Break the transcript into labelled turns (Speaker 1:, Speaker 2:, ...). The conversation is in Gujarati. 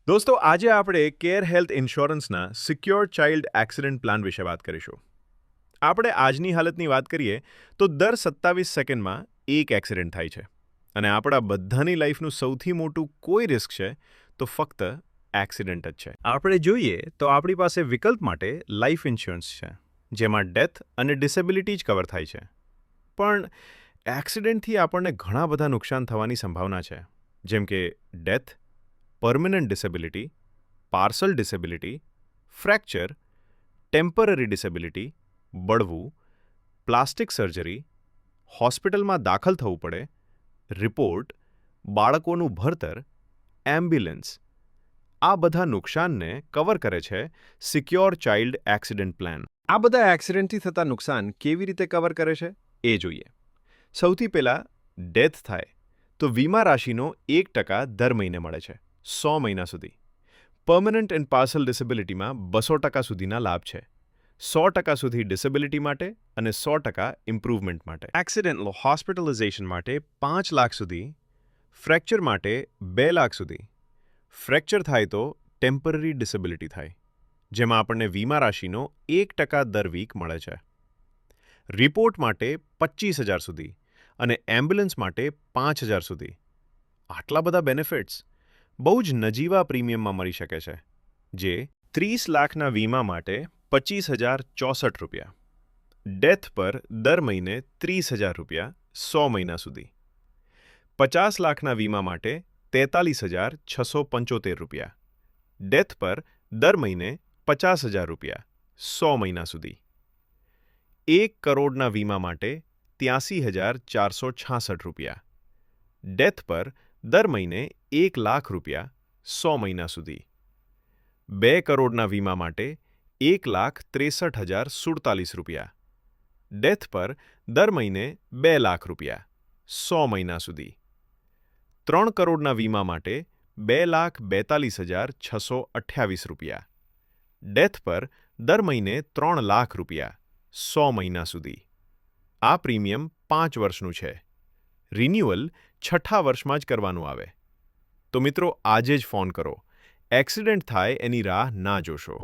Speaker 1: દોસ્તો આજે આપણે કેર હેલ્થ ઇન્સ્યોરન્સના સિક્યોર ચાઇલ્ડ એક્સિડન્ટ પ્લાન વિશે વાત કરીશું. આપણે આજની હાલતની વાત કરીએ તો દર 27 સેકન્ડમાં એક એક્સિડન્ટ થાય છે અને આપણા બધાની લાઈફનું સૌથી મોટું કોઈ રિસ્ક છે તો ફક્ત એક્સિડન્ટ જ છે. આપણે જોઈએ તો આપણી પાસે વિકલ્પ માટે લાઈફ ઇન્સ્યોરન્સ છે, જેમાં ડેથ અને ડિસેબિલિટી જ કવર થાય છે. પણ એક્સિડન્ટથી આપણને ઘણા બધા નુકસાન થવાની સંભાવના છે, જેમ કે death, permanent disability, partial disability, fracture, temporary disability, બળવું, પ્લાસ્ટિક સર્જરી, હોસ્પિટલમાં દાખલ થવું પડે, રિપોર્ટ, બાળકોનું ભણતર, એમ્બ્યુલન્સ. આ બધા નુકસાનને કવર કરે છે સિક્યોર ચાઇલ્ડ એક્સિડન્ટ પ્લાન. આ બધા એક્સિડન્ટથી થતા નુકસાન કેવી રીતે કવર કરે છે એ જોઈએ. સૌથી પહેલાં ડેથ થાય તો વીમા રાશિનો 1% દર મહિને મળે છે, 100 મહિના સુધી. પરમનન્ટ એન્ડ પાર્સલ ડિસેબિલિટીમાં 200% સુધીના લાભ છે, 100% સુધી ડિસેબિલિટી માટે અને 100% ઇમ્પ્રુવમેન્ટ માટે. એક્સિડન્ટ હોસ્પિટલાઇઝેશન માટે 5 લાખ સુધી, ફ્રેક્ચર માટે 2 લાખ સુધી. ફ્રેક્ચર થાય તો ટેમ્પરરી ડિસેબિલિટી થાય, જેમાં આપણને વીમા રાશિનો 1% દર વીક મળે છે. રિપોર્ટ માટે 25,000 સુધી અને એમ્બ્યુલન્સ માટે 5,000 સુધી. આટલા બધા બેનિફિટ્સ બહુ જ નજીવા પ્રીમિયમમાં મળી શકે છે, જે 30 લાખના વીમા માટે 25,064 રૂપિયા, ડેથ પર દર મહિને 30,000 રૂપિયા 100 મહિના સુધી, 50 લાખના વીમા માટે 43,675 રૂપિયા, ડેથ પર દર મહિને 50,000 રૂપિયા 100 મહિના સુધી, 1 કરોડના વીમા માટે 83,466 રૂપિયા, ડેથ પર દર મહિને 1 લાખ રૂપિયા 100 મહિના સુધી, 2 કરોડના વીમા માટે 1,63,047 રૂપિયા, ડેથ પર દર મહિને 2 લાખ રૂપિયા 100 મહિના સુધી, 3 કરોડના વીમા માટે 2,42,628 રૂપિયા, ડેથ પર દર મહિને 3 લાખ રૂપિયા 100 મહિના સુધી. આ પ્રીમિયમ 5 વર્ષનું છે. રિન્યુઅલ 6 વર્ષમાં જ કરવાનું આવે. તો મિત્રો, આજે જ ફોન કરો. એક્સિડન્ટ થાય એની રાહ ના જોશો.